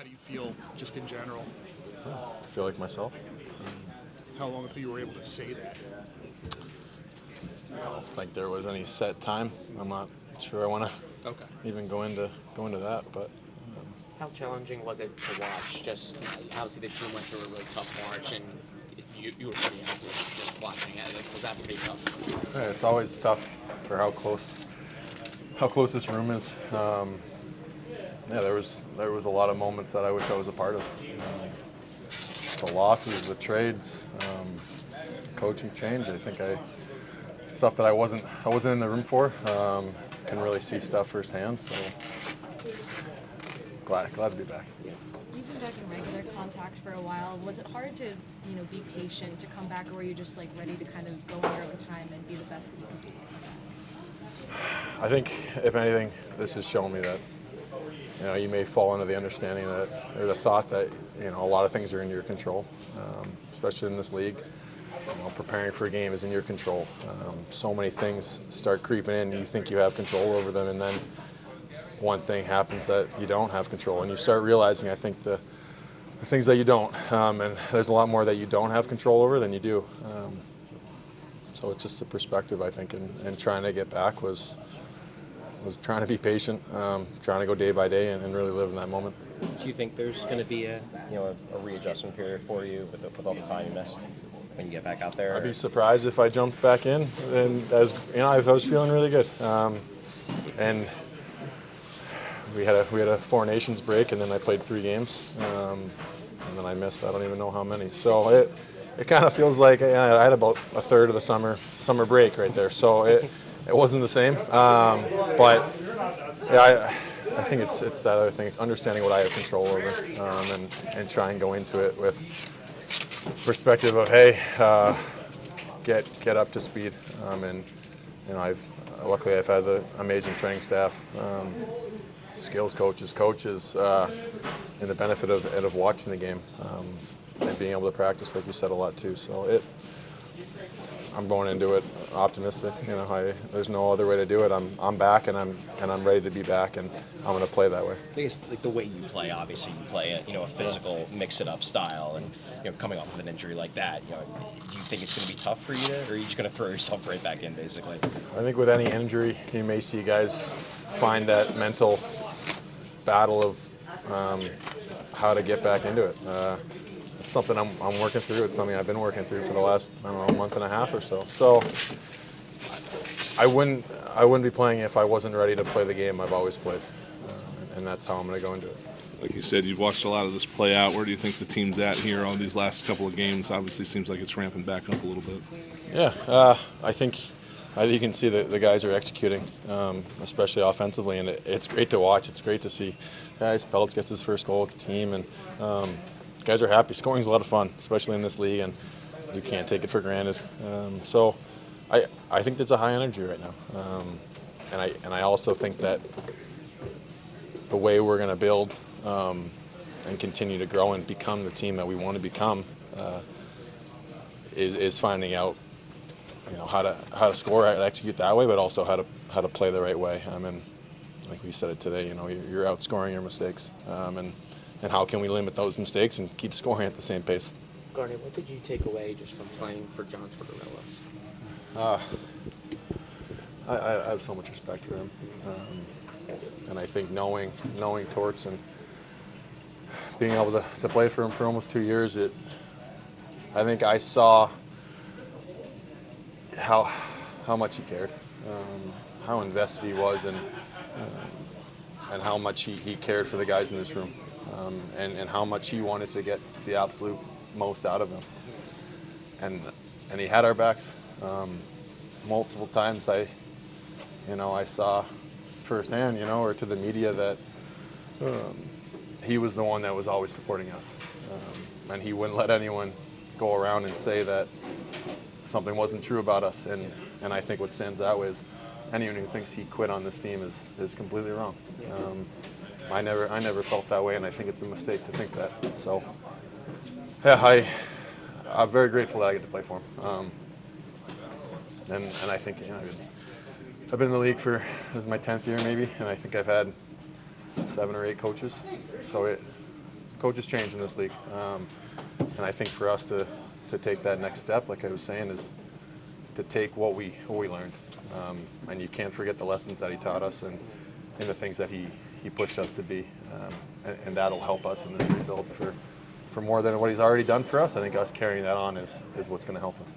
How do you feel just in general? I feel like myself. How long until you were able to say that? I don't think there was any set time. I'm not sure I want to Okay. even go into that, but How challenging was it to watch? Just obviously the team went through a really tough March, and you were pretty helpless just watching it. Like, was that pretty tough? yeah, it's always tough for how close this room is. Yeah, there was a lot of moments that I wish I was a part of. The losses, the trades, coaching change. I think stuff that I wasn't in the room for. Can really see stuff firsthand. So glad to be back. You've been back in regular contact for a while. Was it hard to, be patient to come back, or were you just like ready to kind of go on your own time and be the best that you could be? I think, if anything, this has shown me that you may fall into the understanding that, or the thought that a lot of things are in your control, especially in this league. Preparing for a game is in your control. So many things start creeping in. You think you have control over them, and then one thing happens that you don't have control, and you start realizing, I think, the things that you don't. And there's a lot more that you don't have control over than you do. So it's just the perspective, I think, and trying to get back was trying to be patient, trying to go day by day and really live in that moment. Do you think there's going to be a readjustment period for you with all the time you missed when you get back out there? I'd be surprised if I jumped back in, and I was feeling really good. And we had a Four Nations break, and then I played 3 games, and then I missed I don't even know how many. So it kind of feels like I had about a third of the summer break right there. So it wasn't the same, but yeah, I think it's that other thing. It's understanding what I have control over, and try and go into it with perspective of, hey, get up to speed. And luckily I've had the amazing training staff, skills coaches, and the benefit of watching the game, and being able to practice, like you said, a lot too. So I'm going into it optimistic. There's no other way to do it. I'm back, and I'm ready to be back, and I'm going to play that way. I guess like the way you play, obviously you play a physical mix-it-up style, and coming off of an injury like that, do you think it's going to be tough for you or are you just going to throw yourself right back in, basically? I think with any injury, you may see guys find that mental battle of how to get back into it. It's something I'm working through. It's something I've been working through for the last, month and a half or so. So I wouldn't be playing if I wasn't ready to play the game I've always played, and that's how I'm going to go into it. Like you said, you've watched a lot of this play out. Where do you think the team's at here on these last couple of games? Obviously, seems like it's ramping back up a little bit. Yeah, I think you can see that the guys are executing, especially offensively, and it's great to watch. It's great to see guys. Peltz gets his first goal with the team, and guys are happy. Scoring's a lot of fun, especially in this league, and you can't take it for granted. So I think there's a high energy right now, and I also think that the way we're going to build and continue to grow and become the team that we want to become is finding out how to score, how to execute that way, but also how to play the right way. Like we said it today, you're outscoring your mistakes, and how can we limit those mistakes and keep scoring at the same pace. Garnet, what did you take away just from playing for John Tortorella? I have so much respect for him, and I think knowing Torts and being able to play for him for almost 2 years, I think I saw how much he cared, how invested he was, and how much he cared for the guys in this room, and how much he wanted to get the absolute most out of them. And he had our backs. Multiple times I saw firsthand, or to the media, that he was the one that was always supporting us, and he wouldn't let anyone go around and say that something wasn't true about us. And I think what stands out is anyone who thinks he quit on this team is completely wrong. I never felt that way, and I think it's a mistake to think that. So, yeah, I'm very grateful that I get to play for him. And I think I've been in the league this is my 10th year maybe, and I think I've had 7 or 8 coaches. So coaches change in this league, and I think for us to take that next step, like I was saying, is to take what we learned, and you can't forget the lessons that he taught us and the things that he pushed us to be, and that'll help us in this rebuild for more than what he's already done for us. I think us carrying that on is what's going to help us.